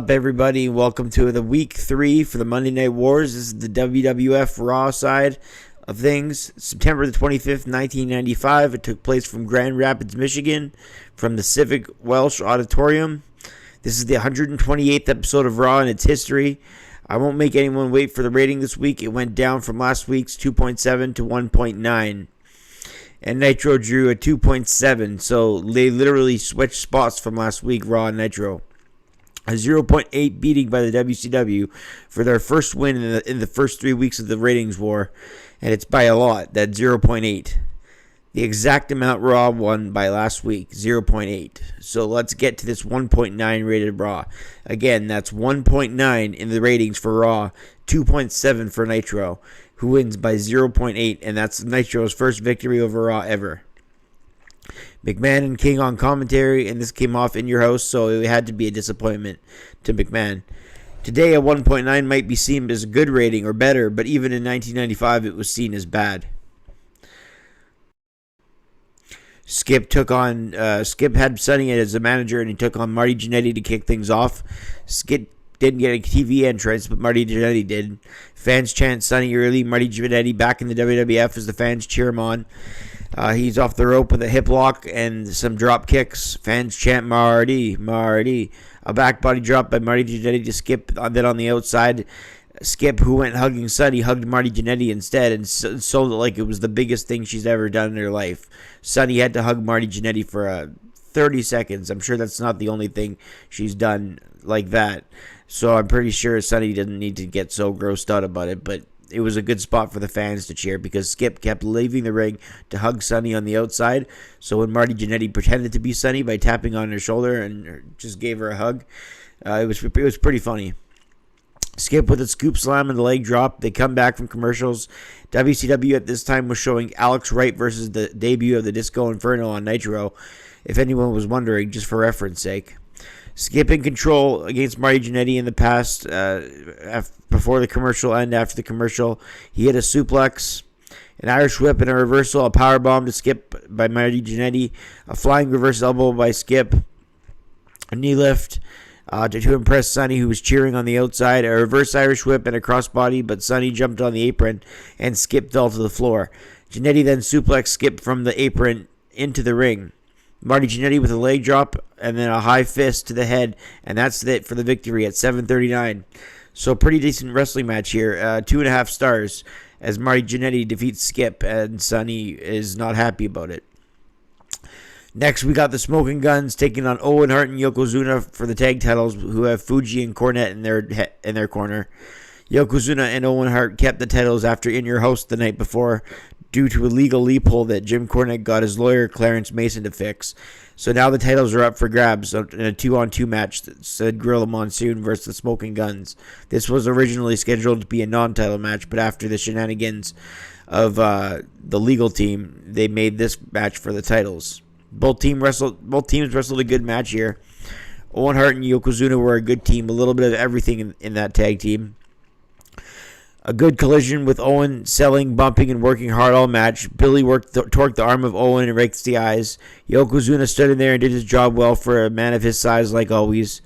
Up, everybody? Welcome to the week 3 for the Monday Night Wars. This is the WWF Raw side of things. September the 25th, 1995. It took place from Grand Rapids, Michigan, from the Civic Welsh Auditorium. This is the 128th episode of Raw in its history. I won't make anyone wait for the rating this week. It went down from last week's 2.7 to 1.9. And Nitro drew a 2.7, so they literally switched spots from last week, Raw and Nitro. A 0.8 beating by the WCW for their first win in the first 3 weeks of the ratings war, and it's by a lot, that 0.8. The exact amount Raw won by last week, 0.8. So let's get to this 1.9 rated Raw. Again, that's 1.9 in the ratings for Raw, 2.7 for Nitro, who wins by 0.8, and that's Nitro's first victory over Raw ever. McMahon and King on commentary, and this came off in your house, so it had to be a disappointment to McMahon. Today, a 1.9 might be seen as a good rating or better, but even in 1995, it was seen as bad. Skip had Sonny as a manager, and he took on Marty Jannetty to kick things off. Skip didn't get a TV entrance, but Marty Jannetty did. Fans chant Sonny early. Marty Jannetty back in the WWF as the fans cheer him on. He's off the rope with a hip lock and some drop kicks. Fans chant Marty, Marty. A back body drop by Marty Jannetty to Skip. Then on the outside, Skip, who went hugging Sonny, hugged Marty Jannetty instead and sold it like it was the biggest thing she's ever done in her life. Sonny had to hug Marty Jannetty for 30 seconds. I'm sure that's not the only thing she's done like that. So I'm pretty sure Sonny didn't need to get so grossed out about it, but it was a good spot for the fans to cheer because Skip kept leaving the ring to hug Sonny on the outside. So when Marty Jannetty pretended to be Sonny by tapping on her shoulder and just gave her a hug, it was pretty funny. Skip with a scoop slam and the leg drop. They come back from commercials. WCW at this time was showing Alex Wright versus the debut of the Disco Inferno on Nitro, if anyone was wondering, just for reference sake. Skip in control against Marty Jannetty in the past, before the commercial and after the commercial. He hit a suplex, an Irish whip, and a reversal, a powerbomb to Skip by Marty Jannetty, a flying reverse elbow by Skip, a knee lift to impress Sonny, who was cheering on the outside, a reverse Irish whip and a crossbody, but Sonny jumped on the apron and Skip fell to the floor. Jannetty then suplexed Skip from the apron into the ring. Marty Jannetty with a leg drop and then a high fist to the head, and that's it for the victory at 7:39. So pretty decent wrestling match here. 2.5 stars as Marty Jannetty defeats Skip, and Sonny is not happy about it. Next, we got the Smoking Guns taking on Owen Hart and Yokozuna for the tag titles, who have Fuji and Cornette in their corner. Yokozuna and Owen Hart kept the titles after In Your House the night before, due to a legal loophole that Jim Cornette got his lawyer Clarence Mason to fix. So now the titles are up for grabs in a 2-on-2 match that said Gorilla Monsoon versus the Smoking Guns. This was originally scheduled to be a non-title match, but after the shenanigans of the legal team, they made this match for the titles. Both teams wrestled a good match here. Owen Hart and Yokozuna were a good team, a little bit of everything in that tag team. A good collision with Owen selling, bumping, and working hard all match. Billy torqued the arm of Owen and raked the eyes. Yokozuna stood in there and did his job well for a man of his size, like always.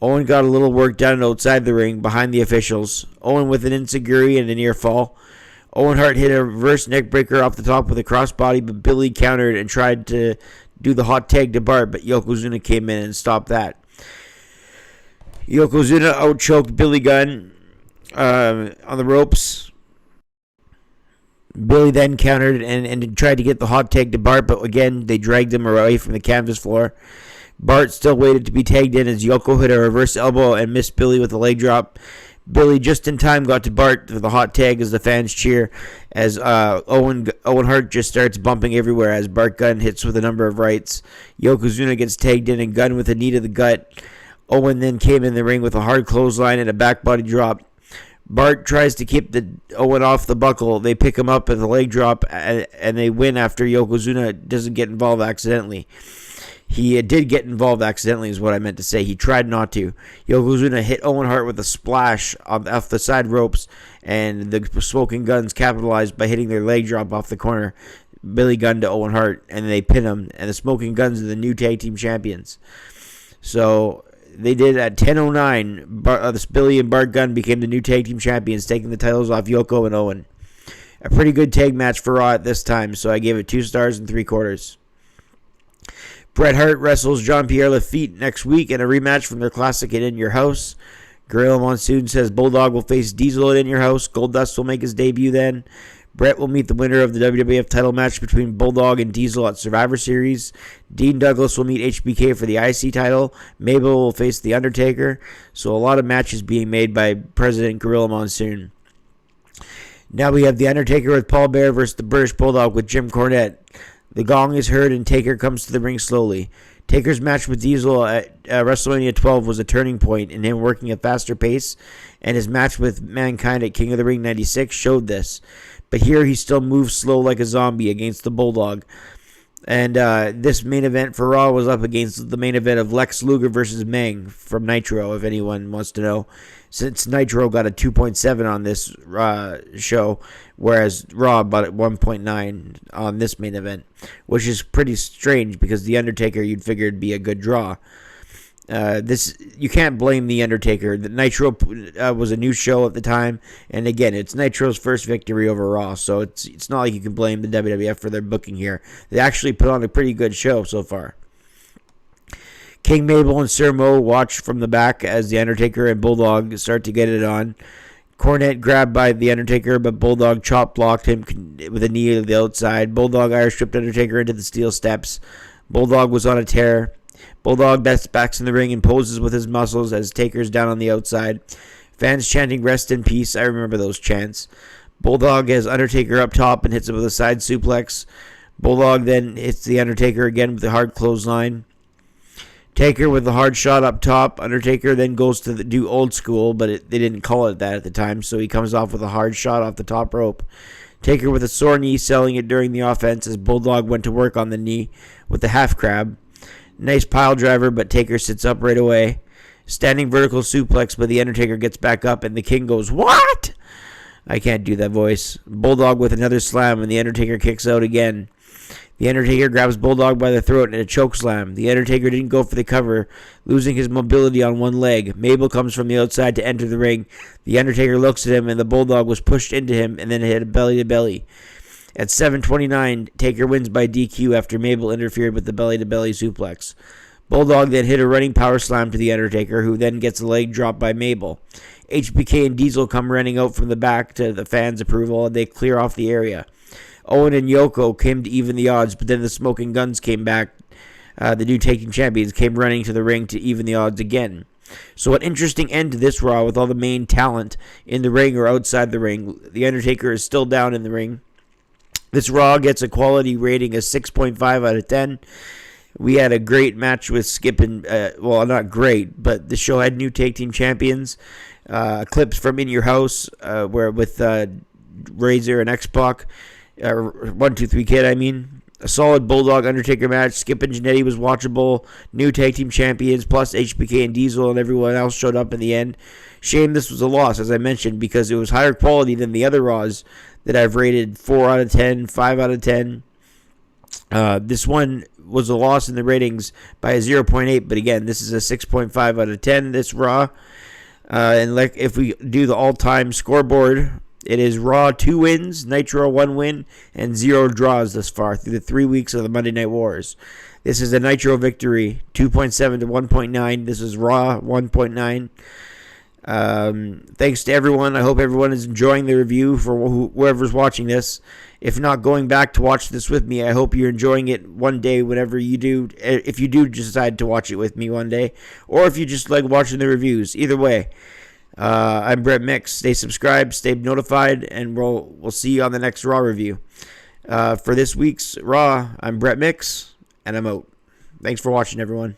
Owen got a little work done outside the ring, behind the officials. Owen with an enziguri and a near fall. Owen Hart hit a reverse neckbreaker off the top with a crossbody, but Billy countered and tried to do the hot tag to Bart, but Yokozuna came in and stopped that. Yokozuna outchoked Billy Gunn on the ropes. Billy then countered and tried to get the hot tag to Bart, but again, they dragged him away from the canvas floor. Bart still waited to be tagged in as Yoko hit a reverse elbow and missed Billy with a leg drop. Billy just in time got to Bart for the hot tag as the fans cheer as Owen Hart just starts bumping everywhere as Bart Gunn hits with a number of rights. Yokozuna gets tagged in and Gunn with a knee to the gut. Owen then came in the ring with a hard clothesline and a back body drop. Bart tries to keep Owen off the buckle. They pick him up with a leg drop, and they win after Yokozuna doesn't get involved accidentally. He did get involved accidentally is what I meant to say. He tried not to. Yokozuna hit Owen Hart with a splash off the side ropes, and the Smoking Guns capitalized by hitting their leg drop off the corner. Billy Gunn to Owen Hart, and they pin him, and the Smoking Guns are the new tag team champions. So they did at 10:09. Billy and Bart Gunn became the new tag team champions, taking the titles off Yoko and Owen. A pretty good tag match for Raw at this time, so I gave it 2 stars and 3/4. Bret Hart wrestles Jean-Pierre Lafitte next week in a rematch from their classic at In Your House. Gorilla Monsoon says Bulldog will face Diesel at In Your House. Goldust will make his debut then. Bret will meet the winner of the WWF title match between Bulldog and Diesel at Survivor Series. Dean Douglas will meet HBK for the IC title. Mabel will face The Undertaker. So a lot of matches being made by President Gorilla Monsoon. Now we have The Undertaker with Paul Bearer versus the British Bulldog with Jim Cornette. The gong is heard and Taker comes to the ring slowly. Taker's match with Diesel at WrestleMania 12 was a turning point in him working at faster pace, and his match with Mankind at King of the Ring 96 showed this. But here he still moves slow like a zombie against the Bulldog. And this main event for Raw was up against the main event of Lex Luger versus Meng from Nitro, if anyone wants to know. Since Nitro got a 2.7 on this show, whereas Raw bought it 1.9 on this main event, which is pretty strange because The Undertaker you'd figure would be a good draw. You can't blame The Undertaker. The Nitro was a new show at the time, and again, it's Nitro's first victory over Raw, so it's not like you can blame the WWF for their booking here. They actually put on a pretty good show so far. King Mabel and Sir Mo watch from the back as The Undertaker and Bulldog start to get it on. Cornette grabbed by The Undertaker, but Bulldog chop blocked him with a knee to the outside. Bulldog Irish stripped Undertaker into the steel steps. Bulldog was on a tear. Bulldog backs in the ring and poses with his muscles as Taker's down on the outside. Fans chanting rest in peace. I remember those chants. Bulldog has Undertaker up top and hits him with a side suplex. Bulldog then hits The Undertaker again with a hard clothesline. Taker with the hard shot up top. Undertaker then goes to do old school, but they didn't call it that at the time, so he comes off with a hard shot off the top rope. Taker with a sore knee, selling it during the offense as Bulldog went to work on the knee with the half crab. Nice pile driver, but Taker sits up right away. Standing vertical suplex, but The Undertaker gets back up, and the King goes, "What?" I can't do that voice. Bulldog with another slam, and The Undertaker kicks out again. The Undertaker grabs Bulldog by the throat in a choke slam. The Undertaker didn't go for the cover, losing his mobility on one leg. Mabel comes from the outside to enter the ring. The Undertaker looks at him, and the Bulldog was pushed into him and then hit a belly-to-belly. At 7:29, Taker wins by DQ after Mabel interfered with the belly-to-belly suplex. Bulldog then hit a running power slam to The Undertaker, who then gets a leg drop by Mabel. HBK and Diesel come running out from the back to the fans' approval, and they clear off the area. Owen and Yoko came to even the odds, but then the Smoking Guns came back. The new tag team champions came running to the ring to even the odds again. So an interesting end to this Raw with all the main talent in the ring or outside the ring. The Undertaker is still down in the ring. This Raw gets a quality rating of 6.5 out of 10. We had a great match with Skip and, well, not great, but the show had new tag team champions. Clips from In Your House, where with Razor and X-Pac. 1-2-3 Kid, I mean. A solid Bulldog Undertaker match. Skip and Jannetty was watchable. New tag team champions, plus HBK and Diesel and everyone else showed up in the end. Shame this was a loss, as I mentioned, because it was higher quality than the other Raws that I've rated 4 out of 10, 5 out of 10. This one was a loss in the ratings by a 0.8, but again, this is a 6.5 out of 10, this Raw. And like if we do the all-time scoreboard, it is Raw 2 wins, Nitro 1 win, and 0 draws thus far through the 3 weeks of the Monday Night Wars. This is a Nitro victory, 2.7 to 1.9. This is Raw 1.9. Thanks to everyone. I hope everyone is enjoying the review for whoever's watching this. If not going back to watch this with me, I hope you're enjoying it one day whenever you do. If you do decide to watch it with me one day, or if you just like watching the reviews. Either way. I'm Brett Mix. Stay subscribed, stay notified, and we'll see you on the next Raw review. For this week's Raw, I'm Brett Mix, and I'm out. Thanks for watching, everyone.